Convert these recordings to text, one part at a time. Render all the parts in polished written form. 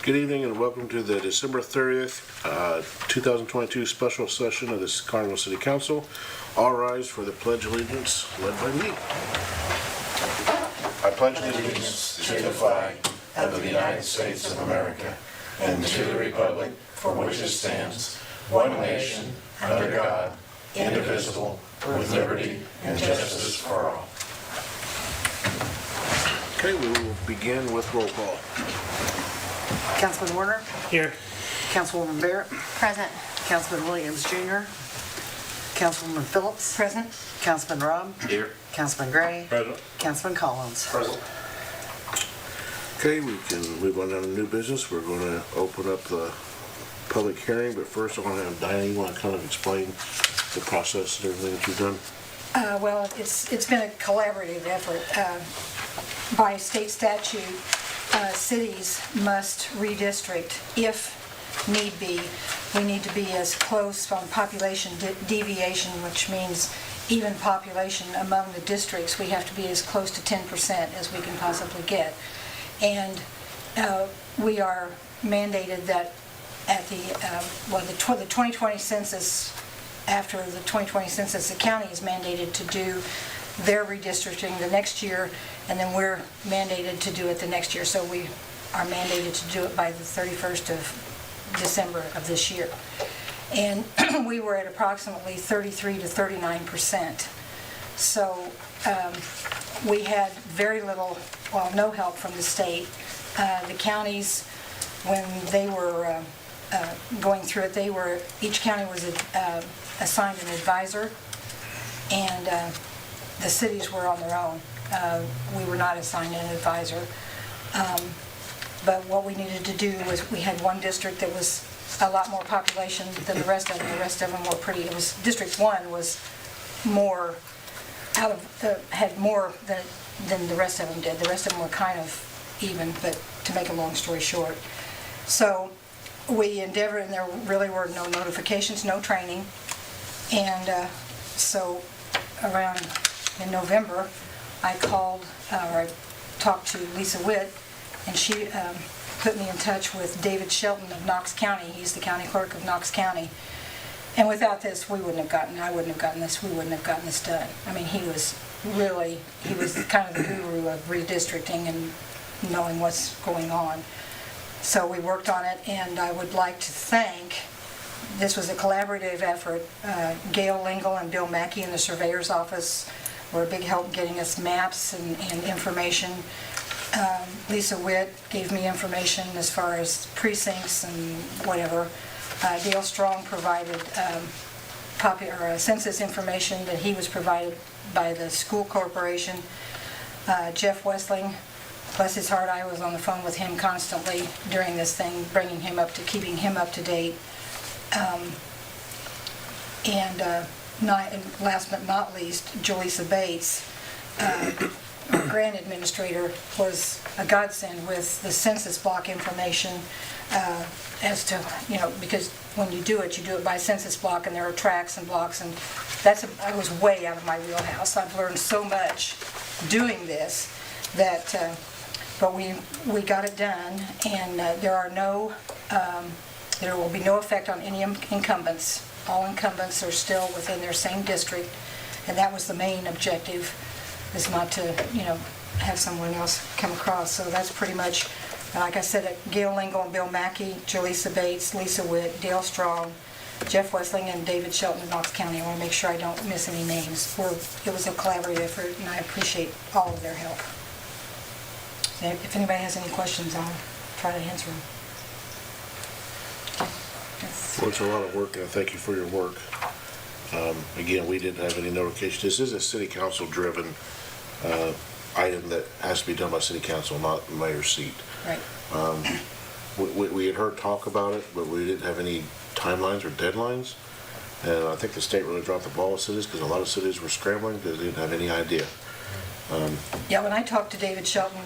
Good evening and welcome to the December 30th, 2022 special session of the Carnival City Council. All rise for the Pledge of Allegiance led by me. I pledge allegiance to the flag of the United States of America and to the republic for which it stands, one nation, under God, indivisible, with liberty and justice for all. Okay, we will begin with roll call. Councilman Warner? Here. Councilwoman Barrett? Present. Councilman Williams Jr.? Councilwoman Phillips? Present. Councilman Robb? Here. Councilman Gray? Present. Councilman Collins? Present. Okay, we can move on down to new business. We're going to open up the public hearing, but first I want to have Diane, you want to kind of explain the process and everything that you've done? Well, it's been a collaborative effort. By state statute, cities must redistrict if need be. We need to be as close on population deviation, which means even population among the districts, we have to be as close to 10% as we can possibly get. And we are mandated that at the 2020 census, after the 2020 census, the county is mandated to do their redistricting the next year, and then we're mandated to do it the next year. So we are mandated to do it by the 31st of December of this year. And we were at approximately 33 to 39%. So we had very little, well, no help from the state. The counties, when they were going through it, each county was assigned an advisor, and the cities were on their own. We were not assigned an advisor. But what we needed to do was, we had one district that was a lot more population than the rest of them. The rest of them were pretty, District 1 was more had more than the rest of them did. The rest of them were kind of even, but to make a long story short. So we endeavored, and there really were no notifications, no training. And so around in November, I talked to Lisa Witt, and she put me in touch with David Shelton of Knox County. He's the county clerk of Knox County. And without this, I wouldn't have gotten this, we wouldn't have gotten this done. I mean, he was kind of the guru of redistricting and knowing what's going on. So we worked on it, and I would like to thank, this was a collaborative effort, Gail Lingle and Bill Mackey in the surveyor's office were a big help getting us maps and information. Lisa Witt gave me information as far as precincts and whatever. Dale Strong provided census information that he was provided by the school corporation. Jeff Westling, bless his heart, I was on the phone with him constantly during this thing, keeping him up to date. And last but not least, Jaleesa Bates, our grant administrator, was a godsend with the census block information as to, because when you do it by census block, and there are tracts and blocks, and I was way out of my wheelhouse. I've learned so much doing this that, but we got it done, and there will be no effect on any incumbents. All incumbents are still within their same district, and that was the main objective, is not to, have someone else come across. So that's pretty much, like I said, Gail Lingle and Bill Mackey, Jaleesa Bates, Lisa Witt, Dale Strong, Jeff Westling, and David Shelton of Knox County. I want to make sure I don't miss any names. It was a collaborative effort, and I appreciate all of their help. So if anybody has any questions, I'll try to answer them. Well, it's a lot of work, and I thank you for your work. Again, we didn't have any notification. This is a city council driven item that has to be done by city council, not the mayor's seat. Right. We had heard talk about it, but we didn't have any timelines or deadlines. And I think the state really dropped the ball with cities, because a lot of cities were scrambling because they didn't have any idea. Yeah, when I talked to David Shelton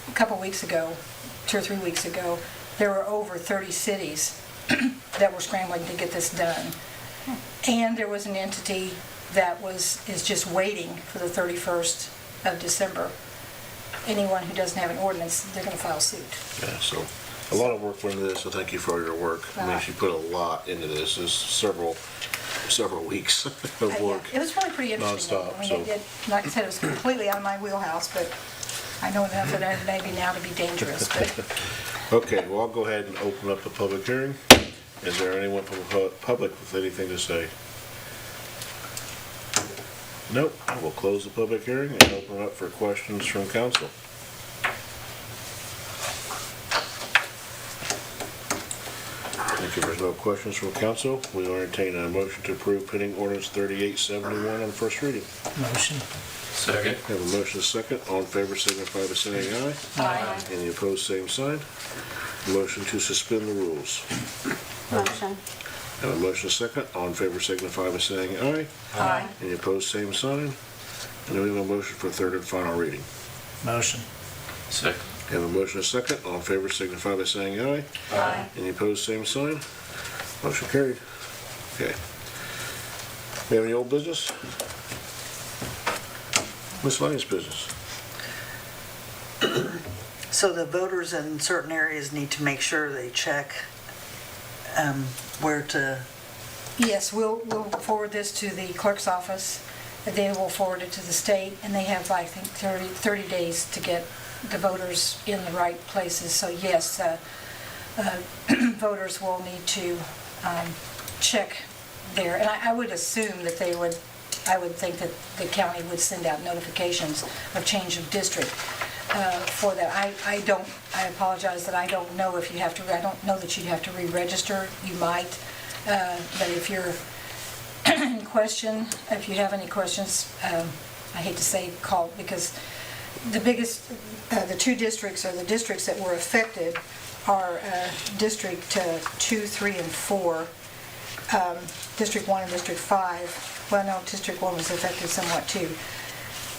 a couple weeks ago, 2 or 3 weeks ago, there were over 30 cities that were scrambling to get this done. And there was an entity that is just waiting for the 31st of December. Anyone who doesn't have an ordinance, they're going to file suit. Yeah, so A lot of work went into this, so thank you for all your work. I mean, she put a lot into this. It's several weeks of work. It was really pretty interesting. Nonstop, I mean, so- it did, like I said, it was completely out of my wheelhouse, but I know enough of that maybe now to be dangerous, but Okay, well, I'll go ahead and open up the public hearing. Is there anyone from the public with anything to say? Nope, I will close the public hearing and open it up for questions from council. If there's no questions from council, we will entertain a motion to approve pending ordinance 3871 on first reading. Motion. Second. Have a motion and a second. All in favor signify by saying aye. Aye. Any opposed, same sign. Motion to suspend the rules. Motion. Have a motion and a second. All in favor signify by saying aye. Aye. Any opposed, same sign. And then we have a motion for third and final reading. Motion. Second. Have a motion and a second. All in favor signify by saying aye. Aye. Any opposed, same sign. Motion carried. Okay. We have any old business? Miscellaneous business. So the voters in certain areas need to make sure they check where to, Yes, we'll forward this to the clerk's office. They will forward it to the state, and they have, I think, 30 days to get the voters in the right places. So yes, voters will need to check there. And I would assume that I would think that the county would send out notifications of change of district for that. I apologize that I don't know if you have to, I don't know that you'd have to re-register. You might, but if you're in question, if you have any questions, I hate to say call, because the biggest, the two districts, or the districts that were affected are District 2, 3, and 4, District 1 and District 5. Well, no, District 1 was affected somewhat too.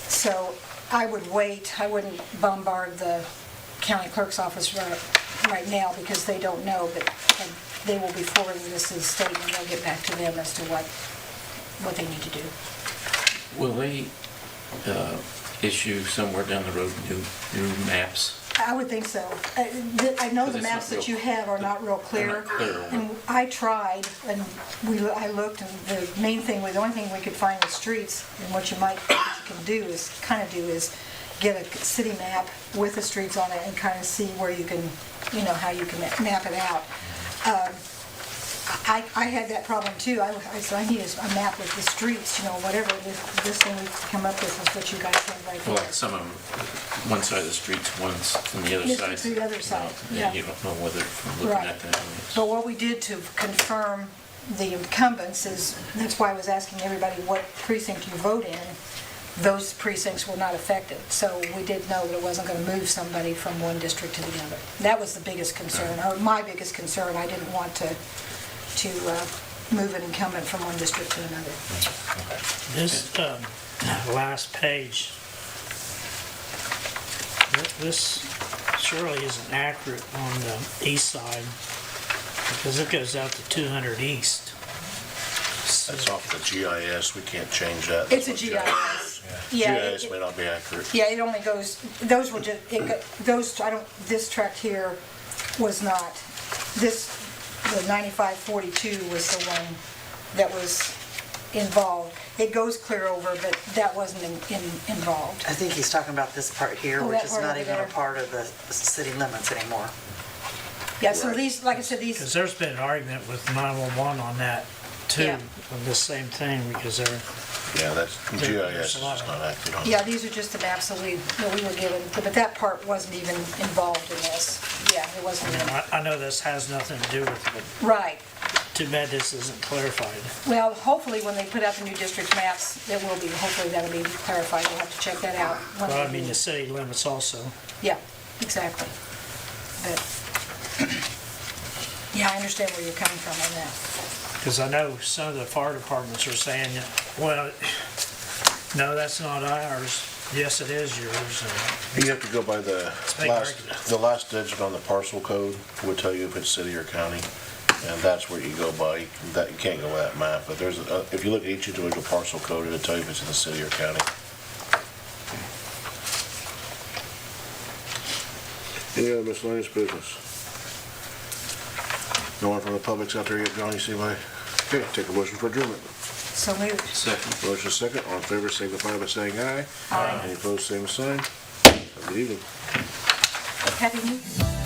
So I would wait, I wouldn't bombard the county clerk's office right now, because they don't know, but they will be forwarding this to the state, and they'll get back to them as to what they need to do. Will they issue somewhere down the road new maps? I would think so. I know Because the it's maps not that real- you have are not real clear. They're not clear. And I tried, and I looked, and the only thing we could find in the streets, and what you can do is get a city map with the streets on it and kind of see where you can, how you can map it out. I had that problem too. I said, I need a map with the streets, whatever this thing we've come up with is what you guys have right Well, there. like some of them, one side of the street's one's from the other Yes, side. it's the other side, Yeah, yeah. you don't know whether from looking Right. at that. But what we did to confirm the incumbents is, that's why I was asking everybody what precinct you vote in. Those precincts were not affected, so we did know that it wasn't going to move somebody from one district to the other. That was the biggest concern, or my biggest concern. I didn't want to move an incumbent from one district to another. This last page, this surely isn't accurate on the east side, because it goes out to 200 east. That's off the GIS. We can't change that. It's a That's what GIS. Yeah, GIS may not be accurate. Yeah, it only goes, those were just, this tract here was not, the 9542 was the one that was involved. It goes clear over, but that wasn't involved. I think he's talking about this part here, Oh, which that is part not over even a there. part of the city limits anymore. Yeah, so these, like I said, Because these, there's been an argument with 911 on that too, Yeah. of the same thing, because they're, Yeah, that's, There's GIS a is lot just of- not accurate on yeah, that. these are just the maps that we were given, but that part wasn't even involved in this. Yeah, it wasn't. I know this has nothing to do with it, Right. but too bad this isn't clarified. Well, hopefully, when they put out the new district maps, it will be, hopefully that'll be clarified. We'll have to check that out. when Well, I they mean, do. the city limits also. Yeah, exactly. But, yeah, I understand where you're coming from on that. Because I know some of the fire departments are saying, well, no, that's not ours. Yes, it is yours. And You have to go by the big last, argument. the last digit on the parcel code would tell you if it's city or county, and that's where you go by. That, you can't go by that map, but there's, if you look at each individual parcel code, it'll tell you if it's in the city or county. Any other miscellaneous business? No one from the public's out there yet, John, you see my? Okay, take a motion for adjournment. So moved. Second. Motion second, all in favor signify by saying aye. Aye. Any opposed, same sign. Have a good evening. Happy New Year.